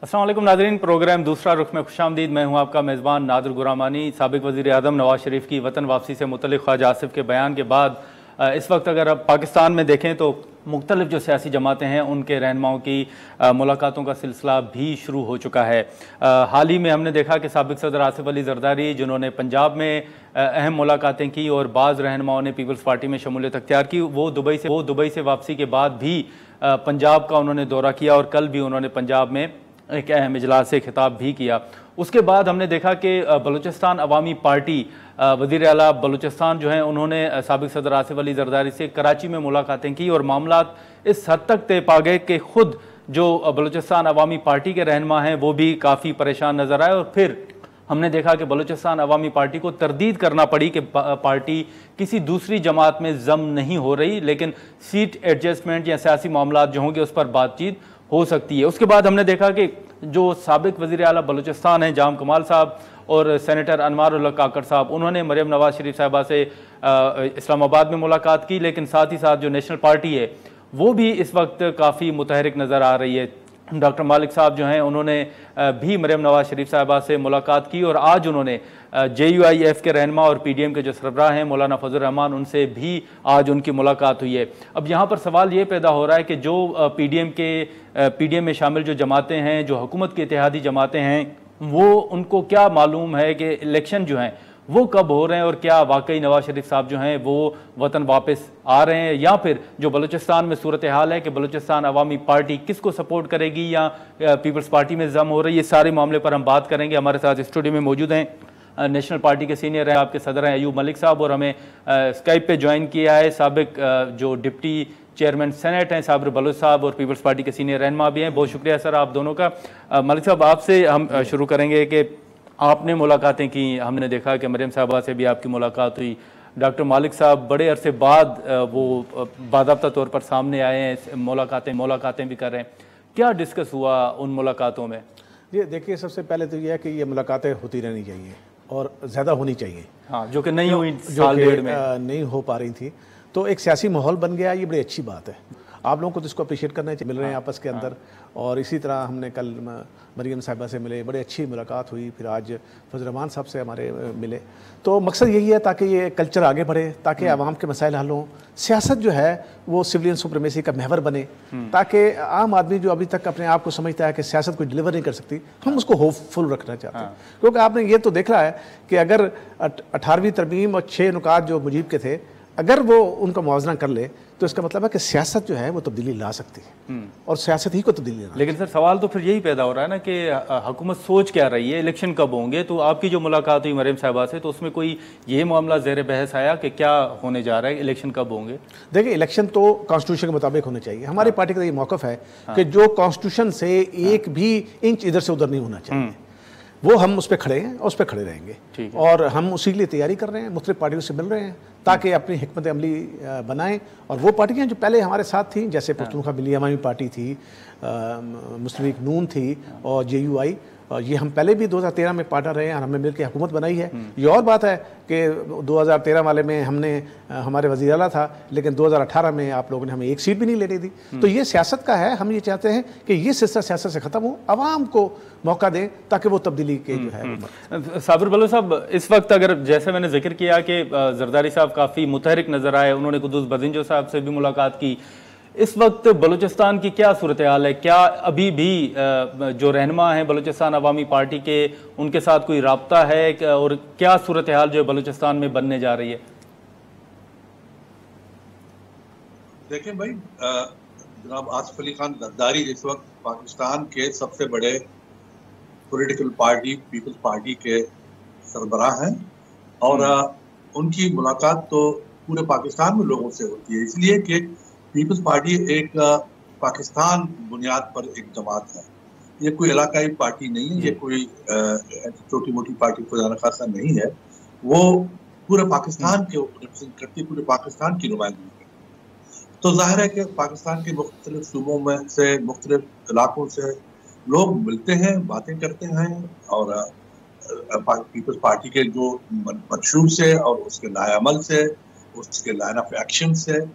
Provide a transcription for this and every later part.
अस्सलाम वालेकुम नाज़रीन, प्रोग्राम दूसरा रुख में खुशामदीद। मैं हूं आपका मेज़बान नादिर गुरामानी। साबिक़ वज़ीर आज़म नवाज़ शरीफ की वतन वापसी से मुतल्लिक़ ख्वाजा आसिफ के बयान के बाद इस वक्त अगर आप पाकिस्तान में देखें तो मुख्तलिफ जो सियासी जमातें हैं उनके रहनुमाओं की मुलाकातों का सिलसिला भी शुरू हो चुका है। हाल ही में हमने देखा कि साबिक़ सदर आसिफ अली ज़रदारी जिन्होंने पंजाब में अहम मुलाकातें की और बाज़ रहनुमाओं ने पीपल्स पार्टी में शमूलियत अख्तियार की, वो दुबई से वापसी के बाद भी पंजाब का उन्होंने दौरा किया और कल भी उन्होंने पंजाब में एक अहम इजलास से खिताब भी किया। उसके बाद हमने देखा कि बलूचिस्तान अवामी पार्टी वज़ीर आला बलूचिस्तान जो हैं उन्होंने साबिक़ सदर आसिफ अली ज़रदारी से कराची में मुलाकातें की और मामलात इस हद तक तय पा गए कि ख़ुद जो बलूचिस्तान अवामी पार्टी के रहनुमा हैं वो भी काफ़ी परेशान नज़र आए और फिर हमने देखा कि बलूचिस्तान अवामी पार्टी को तरदीद करना पड़ी कि पार्टी किसी दूसरी जमात में ज़म नहीं हो रही, लेकिन सीट एडजस्टमेंट या सियासी मामलात जो होंगे उस पर बातचीत हो सकती है। उसके बाद हमने देखा कि जो साबिक़ वज़ीर आला बलूचिस्तान हैं जाम कमाल साहब और सेनेटर अनवार उल हक काकड़ साहब, उन्होंने मरियम नवाज़ शरीफ साहिबा से इस्लामाबाद में मुलाकात की, लेकिन साथ ही साथ जो नेशनल पार्टी है वो भी इस वक्त काफ़ी मुतहरिक नज़र आ रही है। डॉक्टर मालिक साहब जो हैं उन्होंने भी मरियम नवाज़ शरीफ साहिबा से मुलाकात की और आज उन्होंने JUIF के रहनुमा और PDM के जो सरबराह हैं मौलाना फजल रहमान, उनसे भी आज उनकी मुलाकात हुई है। अब यहाँ पर सवाल ये पैदा हो रहा है कि जो PDM में शामिल जो जमातें हैं, जो हुकूमत की इत्तेहादी जमातें हैं, वो उनको क्या मालूम है कि इलेक्शन जो हैं वो कब हो रहे हैं और क्या वाकई नवाज शरीफ साहब जो हैं वो वतन वापस आ रहे हैं, या फिर जो बलूचिस्तान में सूरत हाल है कि बलूचिस्तान अवामी पार्टी किसको सपोर्ट करेगी या पीपल्स पार्टी में जम हो रही है। ये सारे मामले पर हम बात करेंगे। हमारे साथ स्टूडियो में मौजूद हैं नेशनल पार्टी के सीनियर हैं, आपके सदर हैं अयूब मलिक साहब, और हमें स्काइप पे ज्वाइन किया है साबिक जो डिप्टी चेयरमैन सेनेट हैं साबिर बलोच साहब और पीपल्स पार्टी के सीनियर रहनुमा भी हैं। बहुत शुक्रिया सर आप दोनों का। मलिक साहब, आपसे हम शुरू करेंगे कि आपने मुलाकातें की, हमने देखा कि मरियम साहबा से भी आपकी मुलाकात हुई, डॉक्टर मालिक साहब बड़े अरसे बाद वो बाज़ाब्ता तौर पर सामने आए हैं, मुलाकातें भी कर रहे हैं। क्या डिस्कस हुआ उन मुलाकातों में? ये देखिए, सबसे पहले तो ये है कि ये मुलाकातें होती रहनी चाहिए और ज़्यादा होनी चाहिए। हाँ, जो कि नहीं हुई, साल डेढ़ में नहीं हो पा रही थी, तो एक सियासी माहौल बन गया। ये बड़ी अच्छी बात है, आप लोगों को तो इसको अप्रिशिएट करना चाहिए। मिल रहे हैं आपस के अंदर, और इसी तरह हमने कल मरियम साहिबा से मिले, बड़ी अच्छी मुलाकात हुई, फिर आज फजल रहमान साहब से हमारे मिले। तो मकसद यही है ताकि ये कल्चर आगे बढ़े, ताकि आवाम के मसाइल हल हों, सियासत जो है वो सिविलियन सुप्रीमेसी का महवर बने, ताकि आम आदमी जो अभी तक अपने आप को समझता है कि सियासत कोई डिलीवर नहीं कर सकती, हम उसको होपफुल रखना चाहते हैं। क्योंकि आपने ये तो देख रहा है कि अगर 18वीं तरमीम और 6 नुकात जो मुजीब के थे, अगर वो उनका मुआवजा कर ले तो इसका मतलब है कि सियासत जो है वो तब्दीली ला सकती है, और सियासत ही को तब्दीली लाना। लेकिन सर सवाल तो फिर यही पैदा हो रहा है ना कि हुकूमत सोच क्या रही है, इलेक्शन कब होंगे? तो आपकी जो मुलाकात हुई मरियम साहिबा से, तो उसमें कोई ये मामला ज़ेर बहस आया कि क्या होने जा रहा है, इलेक्शन कब होंगे? देखिए, इलेक्शन तो कॉन्स्टिट्यूशन के मुताबिक होने चाहिए। हमारी पार्टी का ये मौक़िफ़ है कि जो कॉन्स्टिट्यूशन से एक भी इंच इधर से उधर नहीं होना चाहिए, वो हम उस पर खड़े हैं और उस पर खड़े रहेंगे, और हम उसी के लिए तैयारी कर रहे हैं, मुख्तलिफ पार्टियों से मिल रहे हैं ताकि अपनी हिकमत अमली बनाएं। और वो पार्टियां जो पहले हमारे साथ थी, जैसे पख्तूनख्वा मिली अवामी पार्टी थी, मुस्लिम लीग नून थी और JUI, ये हम पहले भी 2013 में पार्टनर रहे हैं और हमने मिलकर हुकूमत बनाई है। ये और बात है कि 2013 वाले में हमने हमारे वज़ीर आला था, लेकिन 2018 में आप लोगों ने हमें एक सीट भी नहीं लेने दी। तो ये सियासत का है, हम ये चाहते हैं कि ये सिलसिला सियासत से ख़त्म हो, आवाम को मौका दें ताकि वो तब्दीली के जो है। साबिर बलोच साहब, इस वक्त अगर जैसे मैंने जिक्र किया कि जरदारी साहब काफ़ी मुतहरिक नज़र आए, उन्होंने कुद्दूस बदिंजो साहब से भी मुलाकात की, इस वक्त बलूचिस्तान की क्या सूरत हाल है? क्या अभी भी जो रहनुमा हैं बलूचिस्तान अवामी पार्टी के, उनके साथ कोई राब्ता है, और क्या सूरत हाल जो बलूचिस्तान में बनने जा रही है? देखें भाई, जनाब आसिफ अली खान जरदारी इस वक्त पाकिस्तान के सबसे बड़े पॉलिटिकल पार्टी पीपल्स पार्टी के सरबराह हैं, और उनकी मुलाकात तो पूरे पाकिस्तान में लोगों से होती है, इसलिए कि पीपल्स पार्टी एक पाकिस्तान बुनियाद पर एक जमात है। ये कोई इलाकाई पार्टी नहीं है, ये कोई छोटी मोटी पार्टी खुदा खासा नहीं है, वो पूरे पाकिस्तान के रिप्रेजेंट करती है, पूरे पाकिस्तान की नुमाइंदगी करती है। तो जाहिर है कि पाकिस्तान के मुख्तलिफ सूबों में से, मुख्तलिफ इलाकों से लोग मिलते हैं, बातें करते हैं, और पीपल्स पार्टी के जो मंशूर से और उसके लाएअमल से, उसके लाइन ऑफ एक्शन से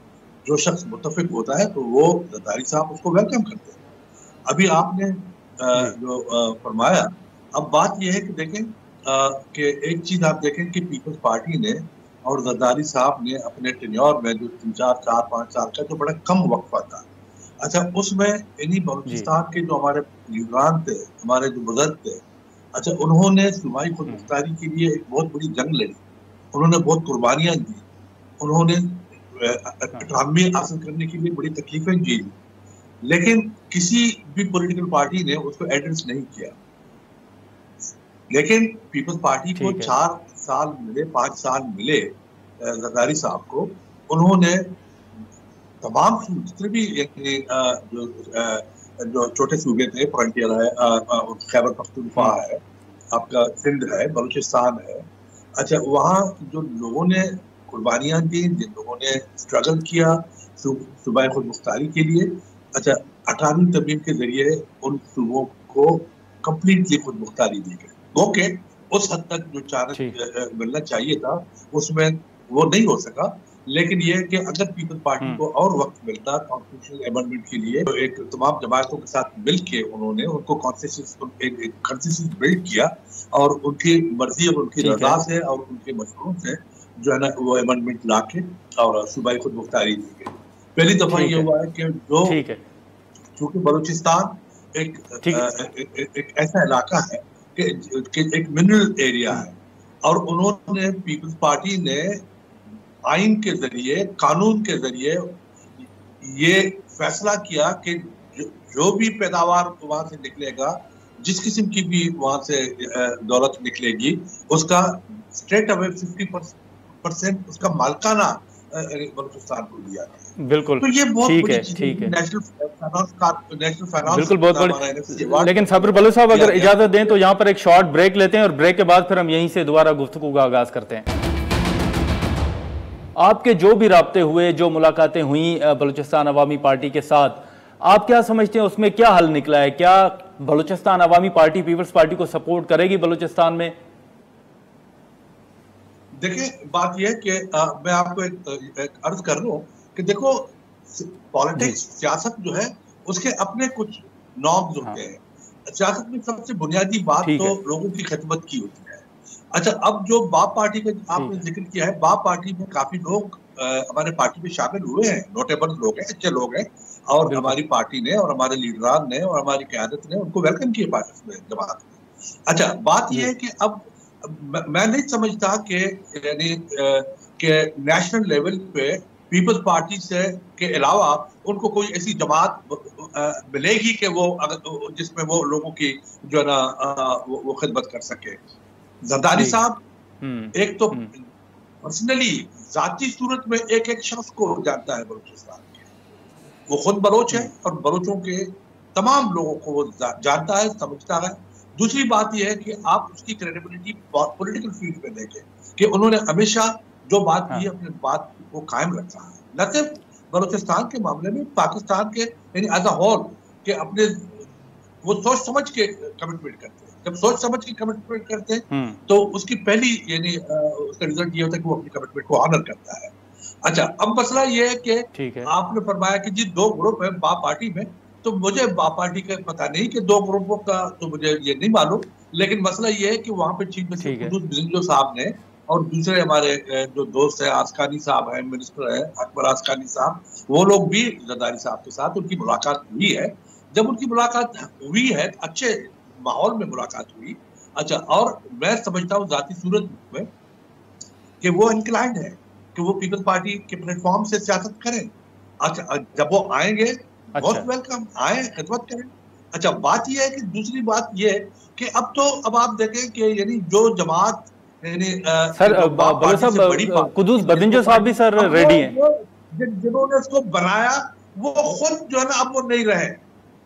जो शख्स मुत्तफिक होता है तो वो जरदारी साहब उसको वेलकम करते हैं। अभी आपने जो फरमाया। अब बात यह है कि देखें कि एक चीज आप देखें कि पीपल्स पार्टी ने और जरदारी साहब ने अपने टेन्योर में जो 3-4-5 साल का जो बड़ा कम वक्फा था, अच्छा उसमें इन्हीं बलूचिस्तान के जो हमारे लीडरान थे, हमारे जो बुजुर्ग थे, अच्छा उन्होंने सूबाई खुद मुख्तारी के लिए एक बहुत बड़ी जंग लड़ी, उन्होंने बहुत कुर्बानियां दी, उन्होंने अटामी हासिल करने के लिए बड़ी तकलीफें झेली, लेकिन किसी भी पॉलिटिकल पार्टी ने उसको एड्रेस नहीं किया। लेकिन पीपल्स पार्टी को 4 साल मिले, 5 साल मिले जरदारी साहब को, उन्होंने तमाम जितने भी जो छोटे सूबे थे, फ्रंटियर है, खैबर पख्तूनख्वा है, आपका सिंध है, बलूचिस्तान है, अच्छा वहाँ जो लोगों ने कुर्बानियां दी, जिन लोगों ने स्ट्रगल किया सूबाई खुद मुख्तारी के लिए, अच्छा 18वीं तरमीम के जरिए उन सूबों को कंप्लीटली खुद मुख्तारी दी गई। ओके, उस हद तक जो चांस मिलना चाहिए था उसमें वो नहीं हो सका, लेकिन ये कि अगर पीपल्स पार्टी को और वक्त मिलता कॉन्स्टिट्यूशनल अमेंडमेंट के लिए, तो एक तमाम जमातों के साथ मिलके उन्होंने उनको कंसेंसस बिल्ड किया और उनकी मर्जी और उनकी रजा से और उनके मशवरों से जो है ना वो अमेंडमेंट लाके और सूबाई खुद मुख्तारी दी गई। पहली दफा ये हुआ है कि जो चूंकि बलूचिस्तान एक ऐसा इलाका है कि एक मिनरल एरिया है, और उन्होंने पीपल्स पार्टी ने आइन के जरिए, कानून के जरिए ये फैसला किया कि जो भी पैदावार वहां से निकलेगा, जिस किस्म की भी वहां से दौलत निकलेगी, उसका स्ट्रेट अवे 50% उसका मालकाना बलूचिस्तान को दिया। बिल्कुल, तो ये बहुत ठीक है नेशनल फाइनेंस, बिल्कुल बहुत बड़ी। लेकिन साबिर बलू साहब अगर इजाजत दें तो यहाँ पर एक शॉर्ट ब्रेक लेते हैं और ब्रेक के बाद फिर हम यहीं से दोबारा गुफ्तगू का आगाज करते हैं। आपके जो भी राब्ते हुए, जो मुलाकातें हुई बलूचिस्तान अवामी पार्टी के साथ, आप क्या समझते हैं उसमें क्या हल निकला है? क्या बलूचिस्तान अवामी पार्टी पीपल्स पार्टी को सपोर्ट करेगी बलूचिस्तान में? देखिए बात यह है कि मैं आपको एक अर्ज कर रहा हूँ कि देखो पॉलिटिक्स, सियासत जो है उसके अपने कुछ नॉर्म्स होते हैं। सियासत में सबसे बुनियादी बात तो लोगों की खिदमत की होती है। अच्छा, अब जो बाप पार्टी का आपने जिक्र किया है, बाप पार्टी में काफी लोग हमारे पार्टी में शामिल हुए हैं, नोटेबल लोग हैं, अच्छे लोग हैं, और हमारी पार्टी ने और हमारे लीडरान ने और हमारी क़यादत ने उनको वेलकम किया पार्टी में, जमात में। अच्छा, बात यह है कि अब मैं नहीं समझता कि यानी कि नेशनल लेवल पे पीपल्स पार्टी से के अलावा उनको कोई ऐसी जमात मिलेगी कि वो जिसमें वो लोगों की जो है ना वो खिदमत कर सके। जरदारी साहब एक तो पर्सनली जाती सूरत में एक एक शख्स को जानता है बलूचिस्तान के, वो खुद बलोच है और बलोचों के तमाम लोगों को वो जानता है, समझता है। दूसरी बात यह है कि आप उसकी क्रेडिबिलिटी पॉलिटिकल फील्ड में देखें कि उन्होंने हमेशा जो बात की अपने बात को कायम रखा है, न सिर्फ बलूचिस्तान के मामले में, पाकिस्तान के यानी एज अ होल के अपने वो सोच समझ के कमिटमेंट करते हैं। जब सोच समझ के कमिटमेंट करते हैं तो उसकी पहली यानी उसका रिजल्ट ये होता है कि वो अपनी कमिटमेंट को ऑनर करता है। अच्छा, अब मसला ये है कि आपने फरमाया कि जी 2 ग्रुप है बाप पार्टी में, तो मुझे बाप पार्टी का पता नहीं कि 2 ग्रुपों का तो मुझे ये नहीं मालूम, लेकिन मसला ये है कि वहाँ पे चीफ मिनिस्टर कुद्दूस बिजंजो साहब ने और दूसरे हमारे जो दोस्त है, आसकानी साहब है, मिनिस्टर है अकबर आसकानी साहब, वो लोग भी जरदारी साहब के साथ उनकी मुलाकात हुई है। जब उनकी मुलाकात हुई है अच्छे माहौल में मुलाकात हुई। अच्छा, और मैं समझता हूँ जाती सूरत में कि वो इंक्लाइंड है कि वो पीपल्स पार्टी के प्लेटफॉर्म से सियासत करें। अच्छा, जब वो आएंगे बहुत वेलकम, आए खिदमत करें। अच्छा, बात यह है कि दूसरी बात यह है कि अब आप देखें कि यानी जो जमात यानी सर कुद्दूस बिजंजो साहब भी सर रेडी हैं, जिन्होंने उसको बनाया वो खुद जो है ना अब वो नहीं रहे।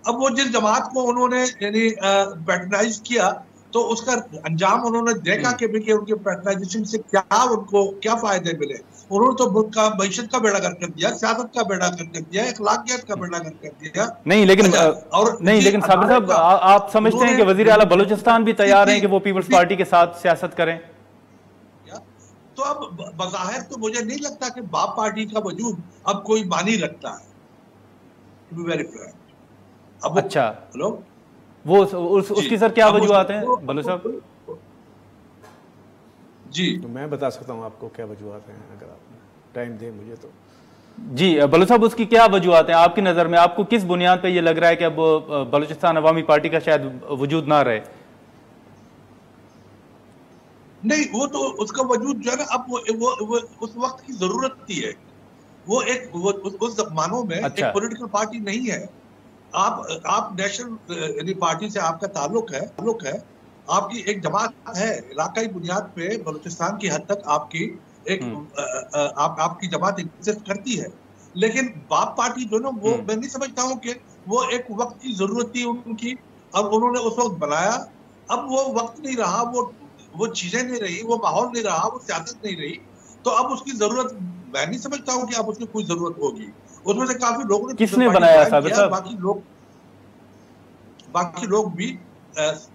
अब वो जिस जमात को उन्होंने यानी पैटर्नाइज किया तो उसका अंजाम उन्होंने देखा कि उनके पैटर्नाइजेशन से उनको क्या फायदे मिले। उन्होंने तो मुल्क का मईशत का बेड़ा गर्क कर दिया, सियासत का बेड़ा गर्क कर दिया, अखलाकियत का बेड़ा गर्क कर दिया। नहीं लेकिन साबिर साहब आप समझते हैं कि वजीर आला बलूचिस्तान भी तैयार हैं कि वो पीपल्स पार्टी के साथ सियासत करें? तो अब बज़ाहिर तो मुझे नहीं लगता कि बाप पार्टी का वजूद अब कोई मानी रखता है। अच्छा, हेलो, वो उसकी सर क्या वजूहत हैं बलूच साहब? जी तो मैं बता सकता हूँ आपको क्या वजूहत हैं, अगर आप टाइम दें मुझे तो। जी बलूच साहब, उसकी क्या वजूहत हैं आपकी नज़र में? आपको किस बुनियाद पे ये लग रहा है कि अब बलूचिस्तान अवामी पार्टी का शायद वजूद ना रहे? नहीं, वो तो उसका वजूद जो है ना, अब वो उस वक्त की जरूरत थी है। वो एक उस जमानों में अच्छा। एक पॉलिटिकल पार्टी नहीं है। आप नेशनल यानी पार्टी से आपका ताल्लुक है, आपकी एक जमात है, इलाकाई बुनियाद पे बलूचिस्तान की हद तक आपकी एक आपकी जमात एग्जिस्ट करती है। लेकिन बाप पार्टी जो ना, वो मैं नहीं समझता हूँ कि वो एक वक्त की जरूरत थी उनकी, अब उन्होंने उस वक्त बनाया, अब वो वक्त नहीं रहा, वो चीजें नहीं रही, वो माहौल नहीं रहा, वो सियासत नहीं रही, तो अब उसकी जरूरत मैं नहीं समझता हूँ कि अब उसकी कोई जरूरत होगी। उसमें से काफी लोगों ने किसने बनाया साबिर साहब? बाकी लोग भी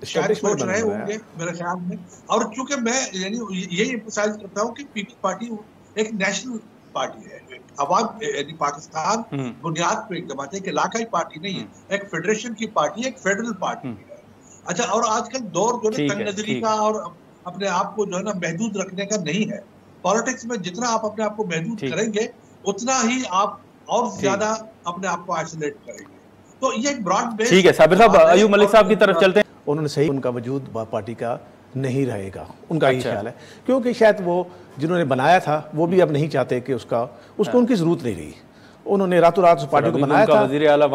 शायद सोच रहे होंगे मेरे ख्याल में। और चूंकि मैं यानी यही एम्फसाइज करता हूँ कि पीपल्स पार्टी एक नेशनल पार्टी है, अवाम यानी पाकिस्तान बुनियाद पे एक जमात है, एक इलाकाई पार्टी नहीं है, एक फेडरेशन की पार्टी है, एक फेडरल पार्टी है। अच्छा, और आजकल दौर जो है तंग नजरी का और अपने आप को जो है ना महदूद रखने का नहीं है। पॉलिटिक्स में जितना आप अपने आप को महदूद करेंगे, उतना ही आप और ज्यादा अपने आप को आइसोलेट करेंगे। तो ये एक ब्रॉड बेस। ठीक है साबिर साहब, अयूब मलिक साहब की तरफ चलते हैं। उन्होंने सही, उनका वजूद पार्टी का नहीं रहेगा, उनका ही ख्याल है, क्योंकि शायद वो जिन्होंने बनाया था वो भी अब नहीं चाहते कि उसको उनकी जरूरत नहीं रही। उन्होंने रातों रात उस पार्टी को बनाया था,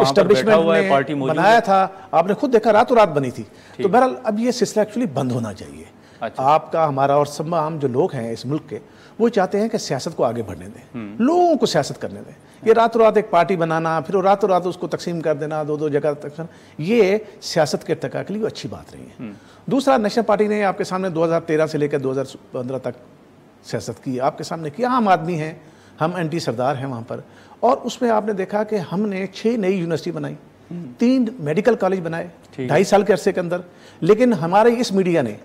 एस्टेब्लिशमेंट ने बनाया था, आपने खुद देखा रातों रात बनी थी। तो बहरहाल अब ये सिलसिला एक्चुअली बंद होना चाहिए। आपका, हमारा और तमाम जो लोग हैं इस मुल्क के, वो चाहते हैं कि सियासत को आगे बढ़ने दें, लोगों को सियासत करने दें। ये रातों रात एक पार्टी बनाना, फिर रातों रात उसको तकसीम कर देना, दो जगह तक, ये सियासत के इर्तिका के लिए अच्छी बात नहीं है। दूसरा, नेशनल पार्टी ने आपके सामने 2013 से लेकर 2015 तक सियासत की, आपके सामने की, आम आदमी हैं हम, एंटी सरदार हैं वहाँ पर, और उसमें आपने देखा कि हमने 6 नई यूनिवर्सिटी बनाई, 3 मेडिकल कॉलेज बनाए 2.5 साल के अरसे के अंदर। लेकिन हमारे इस मीडिया ने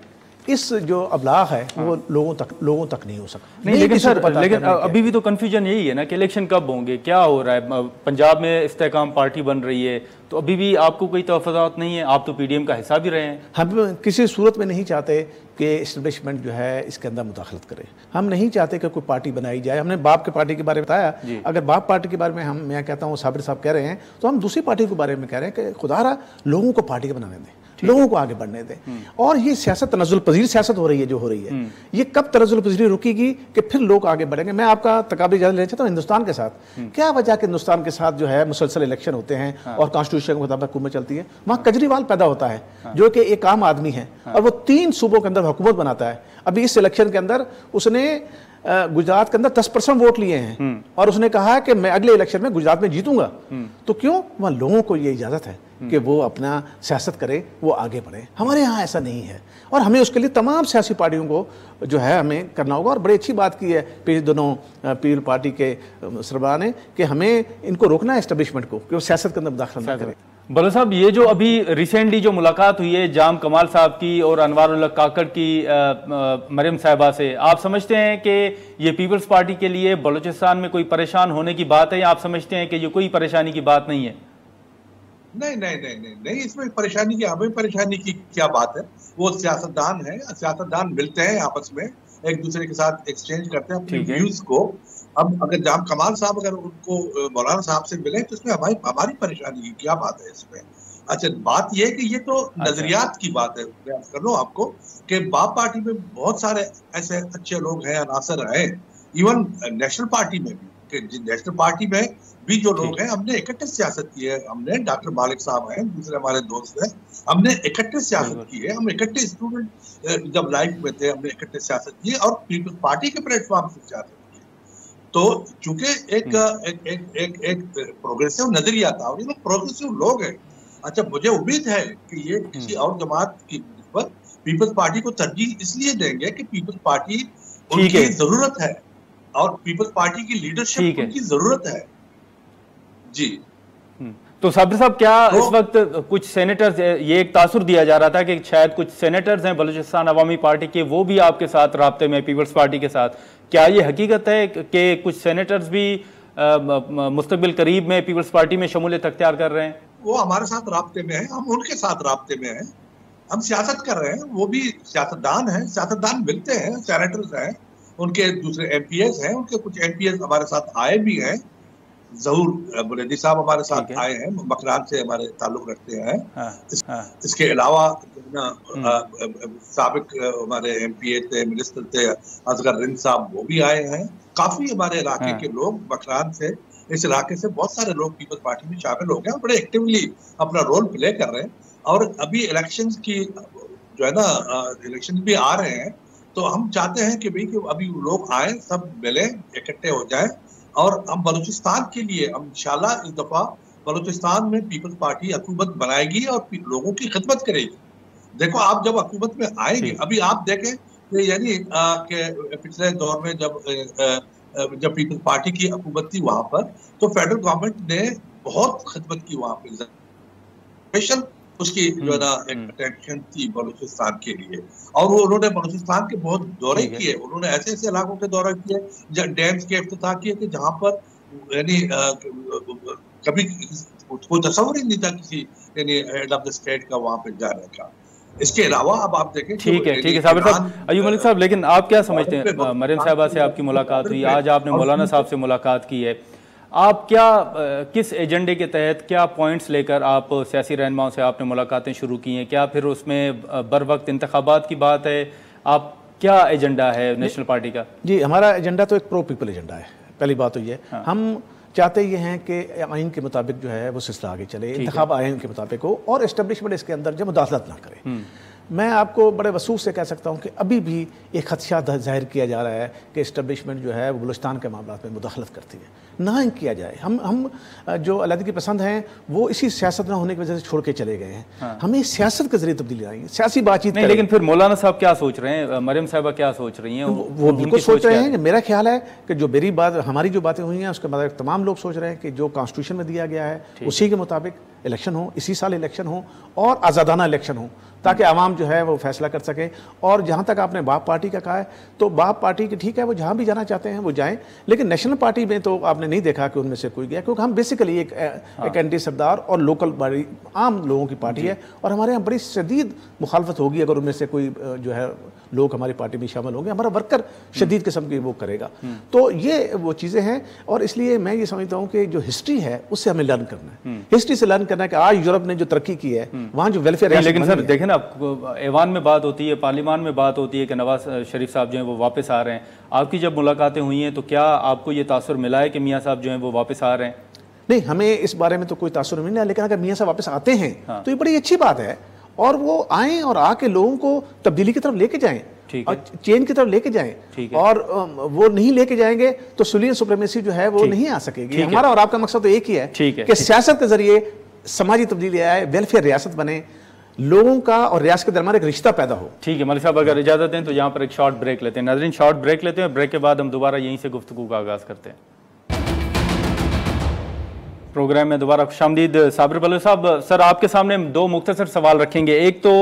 इस जो अबलाग है वो लोगों तक नहीं हो सका। नहीं, लेकिन सर, लेकिन अभी भी तो कंफ्यूजन यही है ना कि इलेक्शन कब होंगे, क्या हो रहा है। पंजाब में इस्तेकाम पार्टी बन रही है, तो अभी भी आपको कोई तहफ़्फ़ुज़ात नहीं है? आप तो पीडीएम का हिस्सा भी रहे हैं। हम किसी सूरत में नहीं चाहते कि इस्टेब्लिशमेंट जो है इसके अंदर मुदाखलत करे। हम नहीं चाहते कि कोई पार्टी बनाई जाए। हमने बाप के पार्टी के बारे में बताया, अगर बाप पार्टी के बारे में मैं कहता हूँ, साबिर साहब कह रहे हैं, तो हम दूसरी पार्टी के बारे में कह रहे हैं कि खुदारा लोगों को पार्टी के बनाने दें, लोगों को आगे बढ़ने दें। और ये सियासत तनज़्ज़ुल पज़ीर सियासत हो रही है जो हो रही है, ये कब तनज़्ज़ुल पज़ीरी रुकेगी कि फिर लोग आगे बढ़ेंगे। मैं आपका तकाबली जायज़ा लेना चाहता हूँ हिंदुस्तान के साथ। क्या वजह कि हिंदुस्तान के साथ जो है मुसलसल इलेक्शन होते हैं और कॉन्स्टिट्यूशन के मुताबिक हुकूमत चलती है। वहाँ केजरीवाल पैदा होता है जो कि एक आम आदमी है और वो 3 सूबों के अंदर हुकूमत बनाता है। अभी इस इलेक्शन के अंदर उसने गुजरात के अंदर 10% वोट लिए हैं और उसने कहा है कि मैं अगले इलेक्शन में गुजरात में जीतूंगा। तो क्यों? वहाँ लोगों को ये इजाज़त है कि वो अपना सियासत करे, वो आगे बढ़े। हमारे यहाँ ऐसा नहीं है और हमें उसके लिए तमाम सियासी पार्टियों को जो है हमें करना होगा। और बड़ी अच्छी बात की है दोनों पीपल पार्टी के सरबराह ने कि हमें इनको रोकना है इस्टेब्लिशमेंट को कि वो सियासत के अंदर मुदाखलत ना करें। बलूच साहब, ये जो अभी रिसेंटली जो मुलाकात हुई है जाम कमाल साहब की और अनवारुल्लाह काकड़ की मरियम साहिबा से, आप समझते हैं कि ये पीपल्स पार्टी के लिए बलूचिस्तान में कोई परेशान होने की बात है, या आप समझते हैं कि ये कोई परेशानी की बात नहीं है? नहीं, इसमें परेशानी की, हमें परेशानी की क्या बात है। वो सियासतदान है, सियासतदान मिलते हैं आपस में, एक दूसरे के साथ एक्सचेंज करते हैं अपने व्यूज को। अब अगर जाम कमाल साहब अगर उनको मौलाना साहब से मिले तो इसमें हमारी परेशानी की क्या बात है इसमें। अच्छा, बात यह है कि ये तो नजरियात की बात है। प्रयास कर लो आपको कि बाप पार्टी में बहुत सारे ऐसे अच्छे लोग हैं, अनासर हैं, इवन नेशनल पार्टी में भी, नेशनल पार्टी में भी जो लोग हैं, हमने इकट्ठे सियासत की है। हमने डॉक्टर मालिक साहब हैं, दूसरे हमारे दोस्त हैं, हमने इकट्ठे सियासत की है। हम इकट्ठे स्टूडेंट जब लाइफ में थे हमने इकट्ठे सियासत की और पीपल्स पार्टी के प्लेटफॉर्म से सियासत की। तो चूंकि एक प्रोग्रेसिव नजरिया था और ये लोग प्रोग्रेसिव लोग हैं। अच्छा, मुझे उम्मीद है कि ये किसी और जमात की पर पीपल्स पार्टी को तरजीह इसलिए देंगे कि पीपल्स पार्टी उनकी जरूरत है और पीपल्स पार्टी की लीडरशिप उनकी जरूरत है। जी। तो साबिर साहब, क्या इस वक्त कुछ सेनेटर्स, ये एक तासुर दिया जा रहा था कि शायद कुछ सेनेटर्स हैं बलूचिस्तान अवामी पार्टी के, वो भी आपके साथ राब्ते में पीपल्स पार्टी के साथ, क्या ये हकीकत है कि कुछ सेनेटर्स भी मुस्तकबिल करीब में पीपल्स पार्टी में शमूलियत अख्तियार कर रहे हैं? वो हमारे साथ राब्ते में है, हम उनके साथ राब्ते में हैं। हम सियासत कर रहे हैं, वो भी सियासतदान हैं, सियासतदान मिलते हैं, सेनेटर्स हैं, उनके दूसरे एमपीएस हैं, उनके कुछ एमपीएस हमारे साथ आए भी हैं। जहूर बुरेदी साहब हमारे साथ आए हैं, मकरान से हमारे ताल्लुक रखते हैं। इसके अलावा साबिक हमारे एमपीए थे, मिनिस्टर थे असगर रिंद साहब, वो भी आए हैं। काफी हमारे इलाके के लोग मकरान से, इस इलाके से बहुत सारे लोग पीपल्स पार्टी में शामिल हो गए और बड़े एक्टिवली अपना रोल प्ले कर रहे हैं। और अभी इलेक्शंस की जो है ना, इलेक्शन भी आ रहे हैं, तो हम चाहते हैं कि भाई कि अभी लोग आए, सब मिले, इकट्ठे हो जाएं और हम बलूचिस्तान के लिए हम इंशाल्लाह इस दफा बलूचिस्तान में पीपल्स पार्टी हुकूमत बनाएगी और लोगों की खिदमत करेगी। देखो, आप जब हुकूमत में आएंगे, अभी आप देखें कि यानी कि पिछले दौर में जब पीपल्स पार्टी की हुकूमत थी वहां पर, तो फेडरल गवर्नमेंट ने बहुत खिदमत की वहां पर, स्पेशल उसकी जो है ना एक अटेंशन थी बलूचिस्तान के लिए। और वो उन्होंने बलूचिस्तान के बहुत दौरे किए, उन्होंने ऐसे ऐसे इलाकों के दौरे किए, जब डैम्स के इफ्तिताह किए कि जहाँ पर यानी कभी कोई तस्वर ही नहीं था किसी यानी हेड ऑफ द स्टेट का वहाँ पे जाने का। इसके अलावा अब आप देखें, ठीक है साबिर साहब, अयूब मलिक साहब, लेकिन आप क्या समझते हैं, मरियम साहिबा से आपकी मुलाकात हुई, आज आपने मौलाना साहब से मुलाकात की है, आप क्या किस एजेंडे के तहत, क्या पॉइंट्स लेकर आप सियासी रहनुमाओं से आपने मुलाकातें शुरू की हैं? क्या फिर उसमें बर वक्त इंतखाबात की बात है? आप क्या एजेंडा है नेशनल पार्टी का? जी, हमारा एजेंडा तो एक प्रो पीपल एजेंडा है। पहली बात तो ये हम चाहते ये हैं कि आइन के मुताबिक जो है वो सिलसिला आगे चले, इंतखाब आइन के मुताबिक हो और एस्टेब्लिशमेंट इसके अंदर जो मुदाखलत ना करे। मैं आपको बड़े वसूख से कह सकता हूँ कि अभी भी एक खदशा जाहिर किया जा रहा है कि इस्टेब्लिशमेंट जो है वो बलूचिस्तान के मामलों में मुदाखलत करती है। ना ही किया जाए। हम जो अलहदगी पसंद हैं वो इसी सियासत ना होने की वजह से छोड़ के चले गए हैं। हमें सियासत के जरिए तब्दीली आएंगे, सियासी बातचीत नहीं। लेकिन फिर मौलाना साहब क्या सोच रहे हैं, मरियम साहिबा क्या सोच रही हैं? वो बिल्कुल सोच रहे हैं कि मेरा ख्याल है कि जो मेरी बात, हमारी जो बातें हुई हैं उसके बाद तमाम लोग सोच रहे हैं कि जो कॉन्स्टिट्यूशन में दिया गया है उसी के मुताबिक इलेक्शन हो, इसी साल इलेक्शन हो और आज़ादाना इलेक्शन हो, ताकि आवाम जो है वो फैसला कर सके। और जहाँ तक आपने बाप पार्टी का कहा है, तो बाप पार्टी की ठीक है, वो जहाँ भी जाना चाहते हैं वो जाएं, लेकिन नेशनल पार्टी में तो आपने नहीं देखा कि उनमें से कोई गया, क्योंकि हम बेसिकली एक एंटी सरदार और लोकल बड़ी आम लोगों की पार्टी है और हमारे यहाँ बड़ी शदीद मुखालफत होगी अगर उनमें से कोई जो है लोग हमारी पार्टी में शामिल होंगे। हमारा वर्कर शदीद किस्म की वो करेगा। तो ये वो चीज़ें हैं और इसलिए मैं ये समझता हूँ कि जो हिस्ट्री है उससे हमें लर्न करना है। हिस्ट्री से लर्न करना है कि आज यूरोप ने जो तरक्की की है वहाँ जो वेलफेयर, लेकिन सर देखें ना, ऐवान में बात होती है, पार्लियामान में बात होती है कि नवाज शरीफ साहब जो हैं वो वापस आ रहे हैं। आपकी जब मुलाकातें हुई हैं तो क्या आपको ये तासुर मिला है कि मियाँ साहब जो हैं वो वापस आ रहे हैं? नहीं, हमें इस बारे में तो कोई तासुर नहीं मिला, लेकिन अगर मियाँ साहब वापस आते हैं तो ये बड़ी अच्छी बात है और वो आएँ और आके लोगों को तब्दीली की तरफ लेके जाएं और चेंज की तरफ लेके जाएं। और वो नहीं लेके जाएंगे तो सुलियन सुप्रीमेसी जो है वो नहीं आ सकेगी। हमारा और आपका मकसद तो एक ही है कि सियासत के जरिए समाजी तब्दीली आए, वेलफेयर रियासत बने, लोगों का और रियासत के दरमियान एक रिश्ता पैदा हो। ठीक है मलिक साहब, अगर इजाजत दें तो यहाँ पर एक शॉर्ट ब्रेक लेते हैं। नाज़रीन, शॉर्ट ब्रेक लेते हैं, ब्रेक के बाद हम दोबारा यहीं से गुफ्तगू का आगाज करते हैं। प्रोग्राम में दोबारा खुशामदीद। साबिर बलूच साहब, सर आपके सामने दो मुख्तसर सवाल रखेंगे। एक तो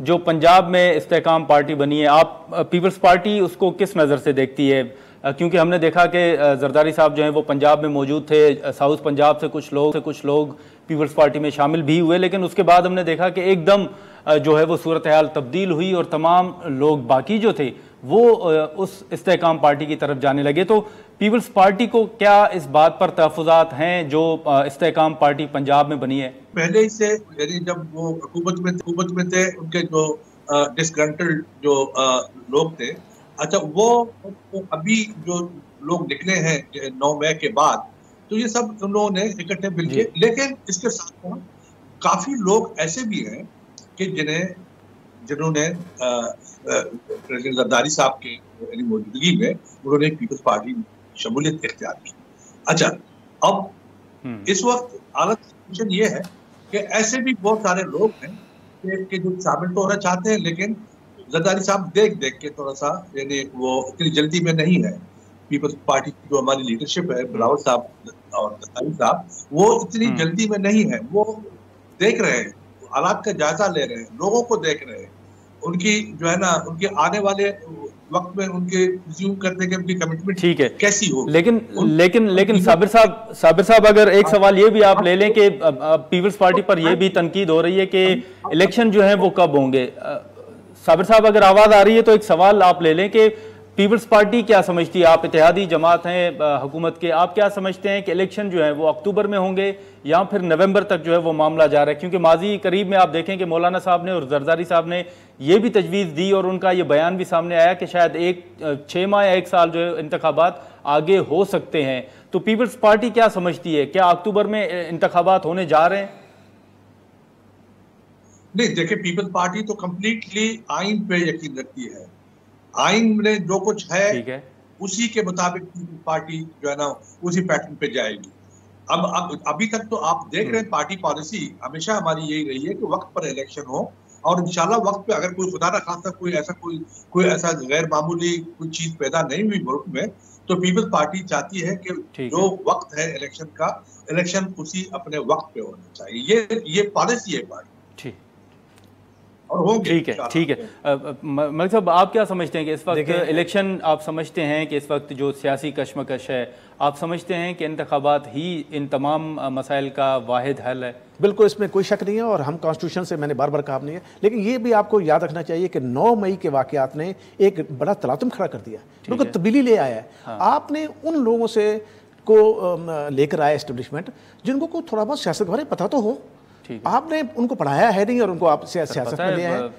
जो पंजाब में इस्तेहकाम पार्टी बनी है, आप पीपल्स पार्टी उसको किस नज़र से देखती है? क्योंकि हमने देखा कि जरदारी साहब जो हैं वो पंजाब में मौजूद थे, साउथ पंजाब से कुछ लोग पीपल्स पार्टी में शामिल भी हुए, लेकिन उसके बाद हमने देखा कि एकदम जो है वो सूरत हाल तब्दील हुई और तमाम लोग बाकी जो थे वो उस इस्तेहकाम पार्टी की तरफ जाने लगे। तो पीपल्स पार्टी को क्या इस बात पर तहफ़्फ़ुज़ात हैं जो इस्तेहकाम पार्टी पंजाब में बनी है? पहले ही से यानी जब वो हुकूमत में थे, उनके जो डिसग्रंटल्ड जो लोग थे, अच्छा वो अभी जो लोग निकले हैं 9 मई के बाद, तो ये सब उन लोगों ने इकट्ठे मिलके, लेकिन इसके साथ काफी लोग ऐसे भी हैं कि जिन्होंने प्रेसिडेंट जरदारी साहब के मौजूदगी में उन्होंने पीपल्स पार्टी में शमूलियत इख्तियार की। अच्छा, अब इस वक्त हालत सिचुएशन ये है कि ऐसे भी बहुत सारे लोग हैं कि जो शामिल तो होना चाहते हैं, लेकिन जरदारी साहब देख के थोड़ा सा यानी वो इतनी जल्दी में नहीं है। पीपल्स पार्टी की जो हमारी लीडरशिप है, बिलावल साहब और जरदारी साहब, वो इतनी जल्दी में नहीं है। वो देख रहे हैं, हालात का जायजा ले रहे हैं, लोगों को देख रहे हैं, उनकी जो है ना उनके आने वाले वक्त में उनके रिज्यूम करने के उनकी कमिटमेंट ठीक है कैसी हो। लेकिन साबिर साहब अगर एक सवाल ये भी आप ले लें कि पीपल्स पार्टी पर ये भी तनकीद हो रही है कि इलेक्शन जो है वो कब होंगे। साबिर साहब अगर आवाज आ रही है तो एक सवाल आप ले लें कि पीपल्स पार्टी क्या समझती है, आप इत्तेहादी जमात हैं हुकूमत के, आप क्या समझते हैं कि इलेक्शन जो है वो अक्टूबर में होंगे या फिर नवंबर तक जो है वो मामला जा रहा है? क्योंकि माजी करीब में आप देखें कि मौलाना साहब ने और जरदारी साहब ने ये भी तजवीज़ दी और उनका ये बयान भी सामने आया कि शायद 6 माह या 1 साल जो है इंतखाबात आगे हो सकते हैं। तो पीपल्स पार्टी क्या समझती है, क्या अक्टूबर में इंतखाबात होने जा रहे हैं? नहीं, देखिए पीपल्स पार्टी तो कंप्लीटली आइन पे यकीन रखती है। आइन में जो कुछ है उसी के मुताबिक पीपल्स पार्टी जो है ना उसी पैटर्न पे जाएगी। अब अभी तक तो आप देख रहे हैं पार्टी पॉलिसी हमेशा हमारी यही रही है कि वक्त पर इलेक्शन हो और इंशाल्लाह वक्त पे अगर कोई खुदा ना खास्ता कोई ऐसा गैर मामूली कोई चीज पैदा नहीं हुई मुल्क में तो पीपल्स पार्टी चाहती है कि जो वक्त है इलेक्शन का, इलेक्शन उसी अपने वक्त पे होना चाहिए। ये पॉलिसी है पार्टी। ठीक है मलिक साहब, आप क्या समझते हैं कि इस वक्त इलेक्शन, आप समझते हैं कि इस वक्त जो सियासी कशमकश है, आप समझते हैं कि इंतखाबात ही इन तमाम मसाइल का वाहिद हल है? बिल्कुल, इसमें कोई शक नहीं है और हम कॉन्स्टिट्यूशन से मैंने बार बार कहा नहीं है, लेकिन ये भी आपको याद रखना चाहिए कि 9 मई के वाक़यात ने एक बड़ा तलातुम खड़ा कर दिया, बिल्कुल तब्दीली ले आया है। हाँ। आपने उन लोगों से को लेकर आया एस्टेब्लिशमेंट जिनको को थोड़ा बहुत सियासत के बारे में पता तो हो, आपने उनको पढ़ाया है नहीं और उनको आप सियासत में ले आए।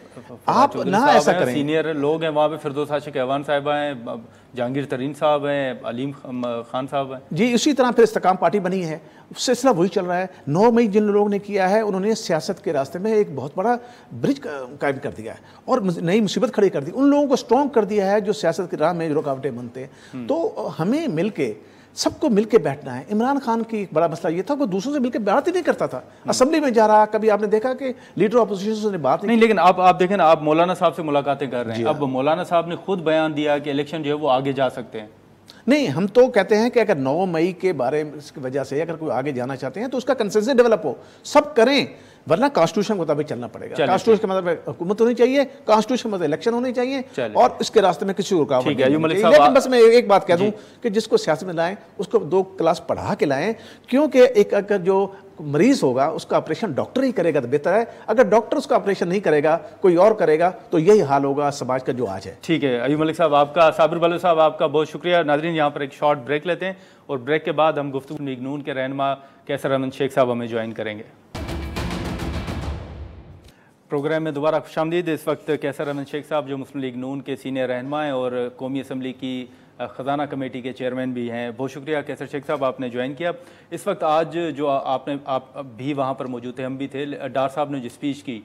आप ना ऐसा करें। सीनियर लोग हैं वहाँ पे, फिरदौस आशिक अहवान साहिबा हैं, जहांगीर तरीन साहब हैं, अलीम खान साहब हैं जी। इसी तरह फिर इस्तेकाम पार्टी बनी है, सिलसिला वही चल रहा है। 9 मई जिन लोगों ने किया है उन्होंने सियासत के रास्ते में एक बहुत बड़ा ब्रिज कायम कर दिया है और नई मुसीबत खड़ी कर दी, उन लोगों को स्ट्रॉन्ग कर दिया है जो सियासत की राह में रुकावटें बनते हैं। तो हमें मिलके सबको मिलके बैठना है। इमरान खान की एक बड़ा मसला ये था, वो दूसरों से मिलकर बात ही नहीं करता था, असेंबली में जा रहा, कभी आपने देखा कि लीडर ऑपोजिशन से बात नहीं। लेकिन आप देखें ना, आप मौलाना साहब से मुलाकातें कर रहे हैं, अब मौलाना साहब ने खुद बयान दिया कि इलेक्शन जो है वो आगे जा सकते हैं। नहीं, हम तो कहते हैं कि अगर 9 मई के बारे में इसकी वजह से अगर कोई आगे जाना चाहते हैं तो उसका कंसेंसस डेवलप हो, सब करें, वरना कॉन्स्टिट्यूशन के मुताबिक चलना पड़ेगा। कॉन्स्टिट्यूशन के मतलब हुकूमत होनी चाहिए, कॉन्स्टिट्यूशन मतलब इलेक्शन होने चाहिए और इसके रास्ते में किसी रुकावट नहीं है। लेकिन बस मैं एक बात कह दूं कि जिसको सियासत में लाएं उसको 2 क्लास पढ़ा के लाएं, क्योंकि एक अगर जो मरीज होगा उसका ऑपरेशन डॉक्टर ही करेगा तो बेहतर है। अगर डॉक्टर उसका ऑपरेशन नहीं करेगा, कोई और करेगा, तो यही हाल होगा समाज का जो आज है। ठीक है अयूब मलिक साहब, आपका, साबिर बलूच साहब आपका बहुत शुक्रिया। नाज़रीन, यहाँ पर एक शॉर्ट ब्रेक लेते हैं और ब्रेक के बाद हम गुफ्तगू लीग नून के रहनुमा कैसर अहमद शेख साहब हमें ज्वाइन करेंगे। प्रोग्राम में दोबारा खुशामदीद। इस वक्त कैसर अहमद शेख साहब जो मुस्लिम लीग नून के सीनियर रहनुमा हैं और कौमी असम्बली की ख़जाना कमेटी के चेयरमैन भी हैं, बहुत शुक्रिया कैसर शेख साहब आपने ज्वाइन किया। इस वक्त आज जो आप भी वहाँ पर मौजूद थे, हम भी थे, डार साहब ने जो स्पीच की,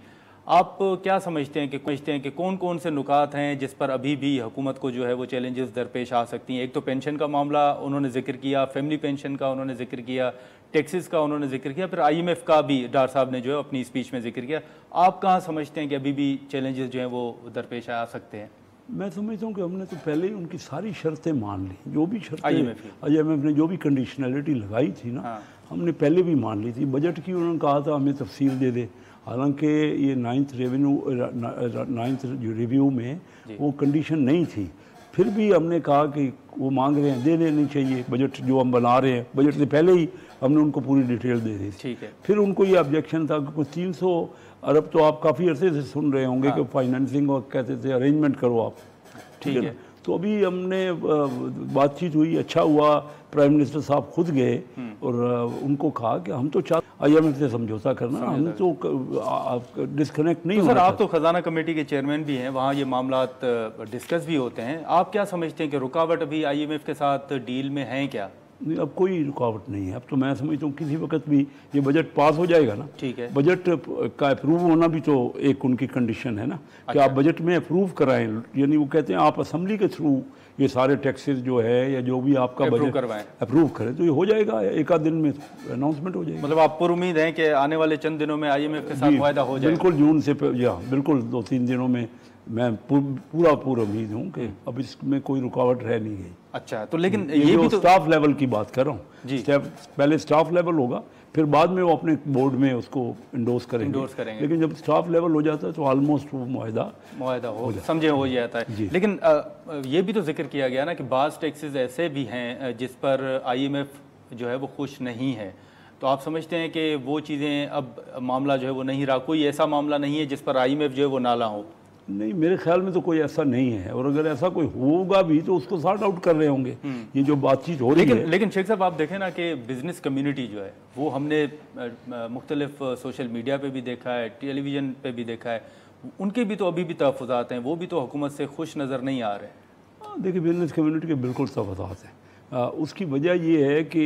आप क्या समझते हैं कि कौन कौन से नुकात हैं जिस पर अभी भी हुकूमत को जो है वो चैलेंजेस दरपेश आ सकती हैं? एक तो पेंशन का मामला उन्होंने जिक्र किया, फैमिली पेंशन का उन्होंने जिक्र किया, टैक्सेस का उन्होंने जिक्र किया, फिर IMF का भी डार साहब ने जो है अपनी स्पीच में जिक्र किया। आप कहाँ समझते हैं कि अभी भी चैलेंजेस जो हैं वो दरपेश आ सकते हैं? मैं समझता हूँ कि हमने तो पहले ही उनकी सारी शर्तें मान ली, जो भी शर्तें IMF ने जो भी कंडीशनैलिटी लगाई थी ना, हाँ। हमने पहले भी मान ली थी। बजट की उन्होंने कहा था हमें तफसील दे दे, हालांकि ये 9th रिव्यू में वो कंडीशन नहीं थी, फिर भी हमने कहा कि वो मांग रहे हैं, दे देनी चाहिए। बजट जो हम बना रहे हैं, बजट से पहले ही हमने उनको पूरी डिटेल दे दी थी। फिर उनको ये ऑब्जेक्शन था कि कुछ 300 अरब तो आप काफ़ी अरसे से सुन रहे होंगे कि फाइनेंसिंग और कहते थे अरेंजमेंट करो आप, ठीक है। तो अभी हमने बातचीत हुई, अच्छा हुआ, प्राइम मिनिस्टर साहब खुद गए और उनको कहा कि हम तो IMF से समझौता करना, हम तो डिस्कनेक्ट नहीं हो। सर, आप तो खजाना कमेटी के चेयरमैन भी हैं, वहाँ ये मामला डिस्कस भी होते हैं, आप क्या समझते हैं कि रुकावट अभी IMF के साथ डील में है क्या? नहीं, अब कोई रुकावट नहीं है। अब तो मैं समझता हूँ किसी वक्त भी ये बजट पास हो जाएगा ना, ठीक है। बजट का अप्रूव होना भी तो एक उनकी कंडीशन है ना, कि आप बजट में अप्रूव कराएं, यानी वो कहते हैं आप असम्बली के थ्रू ये सारे टैक्सेस जो है या जो भी आपका बजट अप्रूव करें तो ये हो जाएगा, एक आध दिन में अनाउंसमेंट हो जाएगी। मतलब आप पुरुम्मीद हैं कि आने वाले चंद दिनों में IMF के साथ वायदा हो जाएगा? बिल्कुल, जून से बिल्कुल 2-3 दिनों में मैं पूरा उम्मीद हूँ कि अब इसमें कोई रुकावट रह नहीं गई। अच्छा, तो लेकिन ये भी तो स्टाफ लेवल की बात कर रहा हूँ जी, पहले स्टाफ लेवल होगा, फिर बाद में वो अपने बोर्ड में उसको इंडोर्स करेंगे। लेकिन जब स्टाफ लेवल हो जाता है तो ऑलमोस्ट वो मुआहदा हो जाता है। लेकिन ये भी तो जिक्र किया गया ना कि बाज़ टैक्सेस ऐसे भी हैं जिस पर IMF जो है वो खुश नहीं है, तो आप समझते हैं कि वो चीज़ें अब मामला जो है वो नहीं रहा, कोई ऐसा मामला नहीं है जिस पर IMF जो है वो नाला हो? नहीं, मेरे ख्याल में तो कोई ऐसा नहीं है, और अगर ऐसा कोई होगा भी तो उसको सॉर्ट आउट कर रहे होंगे। ये जो बातचीत हो रही है। लेकिन शेख साहब आप देखें ना कि बिजनेस कम्युनिटी जो है वो हमने मुख्तलिफ सोशल मीडिया पे भी देखा है, टेलीविज़न पे भी देखा है, उनके भी तो अभी भी तहफ़्फ़ुज़ात हैं, वो भी तो हुकूमत से खुश नज़र नहीं आ रहे। देखिए, बिजनेस कम्युनिटी के बिल्कुल तहफ़्फ़ुज़ात हैं। उसकी वजह ये है कि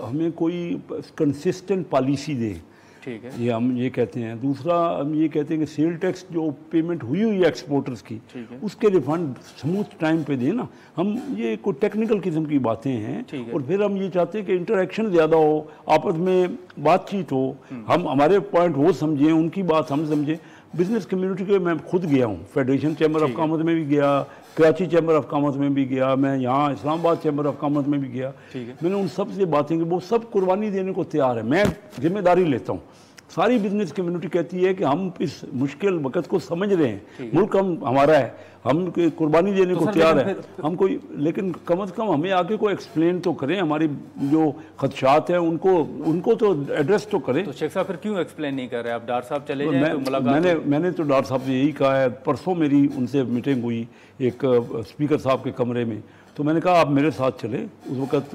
हमें कोई कंसिस्टेंट पॉलिसी दे, ठीक है, ये हम ये कहते हैं। दूसरा हम ये कहते हैं कि सेल टैक्स जो पेमेंट हुई है एक्सपोर्टर्स की, उसके रिफंड स्मूथ टाइम पे दें ना। हम ये कोई टेक्निकल किस्म की बातें हैं, और फिर हम ये चाहते हैं कि इंटरेक्शन ज़्यादा हो, आपस में बातचीत हो, हम हमारे पॉइंट वो समझें, उनकी बात हम समझें। बिजनेस कम्युनिटी के मैं खुद गया हूँ, फेडरेशन चैम्बर ऑफ कॉमर्स में भी गया, कराची चैम्बर ऑफ कॉमर्स में भी गया, मैं यहाँ इस्लामाबाद चैम्बर ऑफ कॉमर्स में भी गया। मैंने उन सब से बातें की, वो सब कुर्बानी देने को तैयार है, मैं जिम्मेदारी लेता हूँ। सारी बिजनेस कम्युनिटी कहती है कि हम इस मुश्किल वक्त को समझ रहे हैं, मुल्क हमारा है, हम कुर्बानी देने को तैयार है, हम कोई, लेकिन कम अज़ कम हमें आके को एक्सप्लेन तो करें, हमारी जो खदशात हैं उनको तो एड्रेस तो करें। तो शेख साहब फिर क्यों एक्सप्लेन नहीं कर रहे? आप डॉक्टर साहब चले जाएं तो मुलाकात। मैंने तो डॉक्टर साहब से यही कहा है, परसों मेरी उनसे मीटिंग हुई एक स्पीकर साहब के कमरे में, तो मैंने कहा आप मेरे साथ चले। उस वक़्त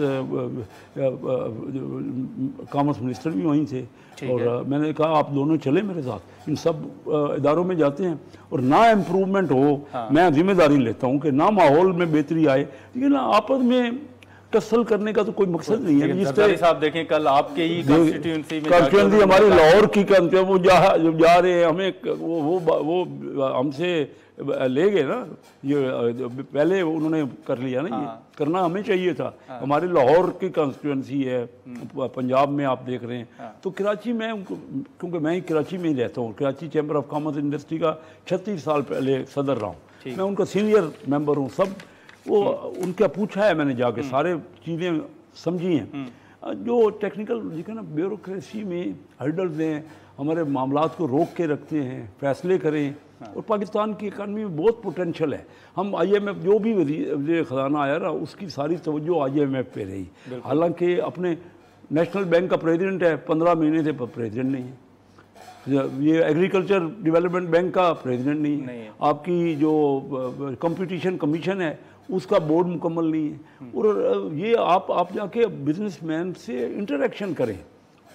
कॉमर्स मिनिस्टर भी वहीं थे, और मैंने कहा आप दोनों चले मेरे साथ, इन सब इदारों में जाते हैं, और ना इम्प्रूवमेंट हो मैं जिम्मेदारी लेता हूँ कि ना माहौल में बेहतरी आए, लेकिन आपस में टसल करने का तो कोई मकसद नहीं है। जिस तरह साहब देखें, कल आपके ही कंस्टिट्यूंसी हमारी लाहौर की वो जा रहे हैं, हमें वो हमसे ले गए ना, ये पहले उन्होंने कर लिया ना, ये करना हमें चाहिए था। हमारी लाहौर की कंस्टिट्यूंसी है, पंजाब में आप देख रहे हैं, तो कराची में, क्योंकि मैं ही कराची में ही रहता हूँ, Karachi chamber of commerce industry का 36 साल पहले सदर रहा हूँ, मैं उनका सीनियर मेंबर हूँ। सब वो उनका पूछा है मैंने जाके, सारे चीज़ें समझी हैं। जो टेक्निकल देखिए ना, ब्यूरोक्रेसी में हर्डल्स हैं, हमारे मामलात को रोक के रखते हैं, फैसले करें। और पाकिस्तान की इकानमी में बहुत पोटेंशियल है। हम IMF जो भी वज़ीर ख़जाना आया ना, उसकी सारी तवज्जो IMF पे रही, हालांकि अपने नेशनल बैंक का प्रेसिडेंट है, 15 महीने से प्रेसिडेंट नहीं है। ये एग्रीकल्चर डेवलपमेंट बैंक का प्रेसिडेंट नहीं है। आपकी जो कंपटीशन कमीशन है उसका बोर्ड मुकम्मल नहीं है। और ये आप जाके बिजनेसमैन से इंटरेक्शन करें।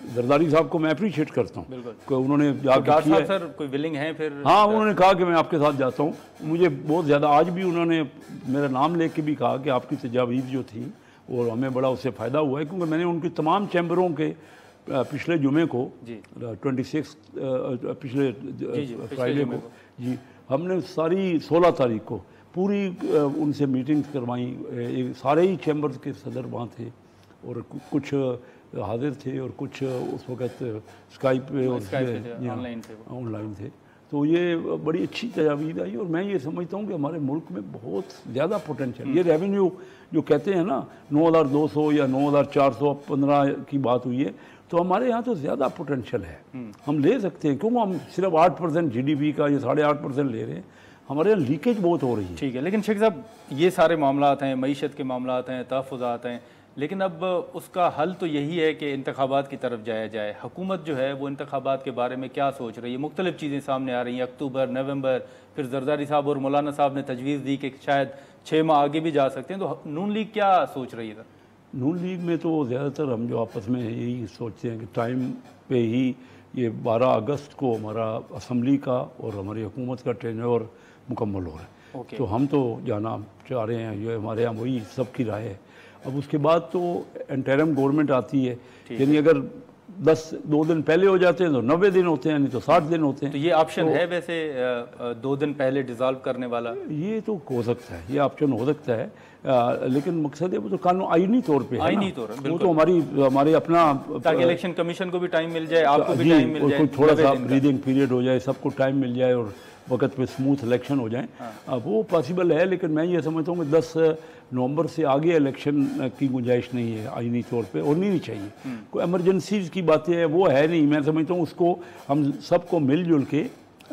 जरदारी साहब को मैं अप्रिशिएट करता हूँ कि उन्होंने जाके किया। सर कोई विलिंग है फिर? हाँ, उन्होंने कहा कि मैं आपके साथ जाता हूँ। मुझे बहुत ज़्यादा, आज भी उन्होंने मेरा नाम लेके भी कहा कि आपकी तजावीज़ जो थी, और हमें बड़ा उससे फ़ायदा हुआ है, क्योंकि मैंने उनकी तमाम चैम्बरों के पिछले जुमे को 26 पिछले फ्राइडे को जी, हमने सारी 16 तारीख को पूरी उनसे मीटिंग्स करवाई। सारे ही चैम्बर्स के सदर वहाँ थे, और कुछ हाजिर थे और कुछ उस वक़्त स्काइप पे और ऑनलाइन थे। तो ये बड़ी अच्छी तजावीज़ आई, और मैं ये समझता हूँ कि हमारे मुल्क में बहुत ज़्यादा पोटेंशियल, ये रेवेन्यू जो कहते हैं ना 9,200 या 9,415 की बात हुई है, तो हमारे यहाँ तो ज़्यादा पोटेंशियल है, हम ले सकते हैं। क्योंकि हम सिर्फ 8% GDP का या 8.5% ले रहे हैं, हमारे यहाँ लीकेज बहुत हो रही है। ठीक है, लेकिन शेख साहब ये सारे मामलात हैं, मईशत के मामलात हैं, तहफ़्फ़ुज़ात हैं, लेकिन अब उसका हल तो यही है कि इंतखाबात की तरफ जाया जाए। हुकूमत जो है वो इंतखाबात के बारे में क्या सोच रही है? मुख्तलिफ चीज़ें सामने आ रही हैं, अक्टूबर, नवंबर, फिर जरदारी साहब और मौलाना साहब ने तजवीज़ दी कि शायद 6 माह आगे भी जा सकते हैं। तो नून लीग क्या सोच रही है? नून लीग में तो ज़्यादातर हम जो आपस में यही सोचते हैं कि टाइम पे ही ये 12 अगस्त को हमारा असम्बली का और हमारी हुकूमत का टेन्योर मुकम्मल हो रहा है। तो हम तो जाना चाह रहे हैं, ये हमारे यहाँ वही सबकी राय है। अब उसके बाद तो इंटरिम गवर्नमेंट आती है, यानी अगर 2 दिन पहले हो जाते हैं तो 90 दिन होते हैं, नहीं तो 60 दिन होते हैं। तो ये ऑप्शन है वैसे 2 दिन पहले डिसॉल्व करने वाला? ये तो हो सकता है, ये ऑप्शन हो सकता है, लेकिन मकसद है वो तो कानून आईनी तौर पे, आईनी तौर पे वो तो हमारे अपना, ताकि इलेक्शन कमीशन को भी टाइम मिल जाए, आपको भी टाइम मिल जाए, थोड़ा सा ब्रीदिंग पीरियड हो जाए, सबको टाइम मिल जाए, और वक्त पे स्मूथ इलेक्शन हो जाएं। वो पॉसिबल है, लेकिन मैं ये समझता हूँ कि 10 नवंबर से आगे इलेक्शन की गुंजाइश नहीं है आईनी तौर पे, और नहीं चाहिए। कोई एमरजेंसीज की बातें हैं वो है नहीं। मैं समझता हूँ उसको हम सबको मिलजुल के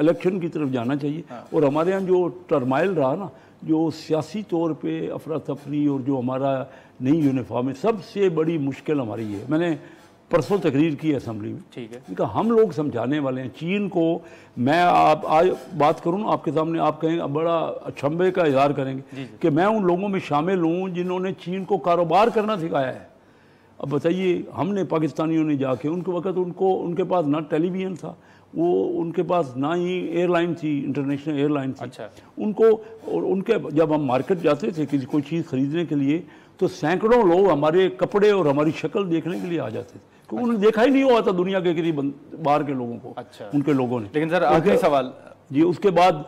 इलेक्शन की तरफ जाना चाहिए। और हमारे यहाँ जो टर्माइल रहा ना, जो सियासी तौर पे अफरा तफरी और जो हमारा नई यूनिफॉर्म है, सबसे बड़ी मुश्किल हमारी है। मैंने परसों तकरीर की असेंबली में, ठीक है, कि हम लोग समझाने वाले हैं चीन को। मैं आप आज बात करूं ना आपके सामने, आप कहेंगे बड़ा अचंभे का इजहार करेंगे कि मैं उन लोगों में शामिल हूं जिन्होंने चीन को कारोबार करना सिखाया है। अब बताइए, हमने पाकिस्तानियों ने जाके उनके वक्त उनके पास ना टेलीविज़न था, वो उनके पास ना ही एयरलाइन थी, इंटरनेशनल एयरलाइन थी। अच्छा। उनको और उनके जब हम मार्केट जाते थे किसी कोई चीज़ खरीदने के लिए, तो सैकड़ों लोग हमारे कपड़े और हमारी शक्ल देखने के लिए आ जाते थे, क्योंकि उन्हें देखा ही नहीं हुआ था दुनिया के किसी बाहर के लोगों को। अच्छा। उनके लोगों ने। लेकिन सर आखिरी सवाल जी, उसके बाद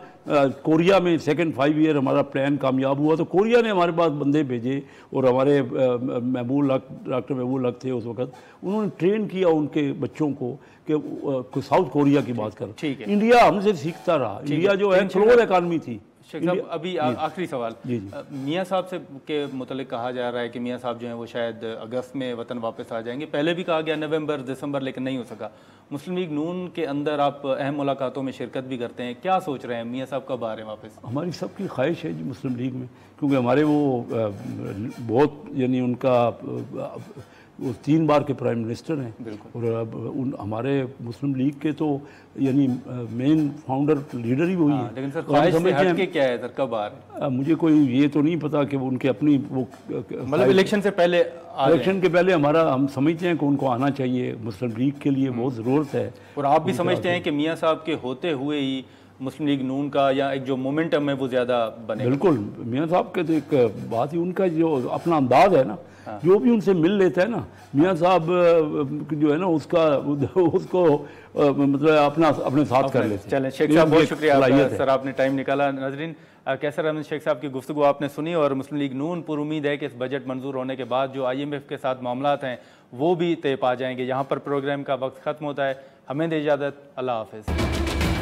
कोरिया में सेकंड 5 ईयर हमारा प्लान कामयाब हुआ, तो कोरिया ने हमारे पास बंदे भेजे और हमारे डॉक्टर महबूब हक थे उस वक्त, उन्होंने ट्रेन किया उनके बच्चों को कि साउथ कोरिया की बात करो। इंडिया हमसे सीखता रहा। इंडिया जो है क्लोज इकॉनमी थी। शेख साहब, अभी आखिरी सवाल, मियाँ साहब से के मुतालिक कहा जा रहा है कि मियाँ साहब जो हैं वो शायद अगस्त में वतन वापस आ जाएंगे। पहले भी कहा गया नवंबर दिसंबर, लेकिन नहीं हो सका। मुस्लिम लीग नून के अंदर आप अहम मुलाकातों में शिरकत भी करते हैं, क्या सोच रहे हैं मियाँ साहब कब आ रहे हैं वापस? हमारी सबकी ख्वाहिश है जी मुस्लिम लीग में, क्योंकि हमारे वो बहुत यानी उनका वो 3 बार के प्राइम मिनिस्टर हैं, और हमारे मुस्लिम लीग के तो यानी मेन फाउंडर लीडर ही वही है। लेकिन सर ख्वाहिश से हट के क्या है सर, कब आ रहे हैं? मुझे कोई ये तो नहीं पता कि वो उनके अपनी वो मतलब इलेक्शन से पहले, इलेक्शन के पहले हम समझते हैं कि उनको आना चाहिए। मुस्लिम लीग के लिए बहुत ज़रूरत है। और आप भी समझते हैं कि मियाँ साहब के होते हुए ही मुस्लिम लीग नून का या एक जो मोमेंटम है वो ज़्यादा बने? बिल्कुल, मियाँ साहब के तो एक बात ही, उनका जो अपना अंदाज है ना, जो भी उनसे मिल लेता है ना, मियाँ साहब जो है ना उसको मतलब अपने साथ कर लेते हैं। चलें शेख साहब, बहुत शुक्रिया सर, आपने टाइम निकाला। नाजरीन, कैसर अहमद शेख साहब की गुफ्तगू आपने सुनी, और मुस्लिम लीग नून पूरी उम्मीद है कि इस बजट मंजूर होने के बाद जो IMF के साथ मामलात हैं वो भी तय पा जाएंगे। यहाँ पर प्रोग्राम का वक्त ख़त्म होता है। हमें दे इजाज़त, अल्लाह हाफ़िज़।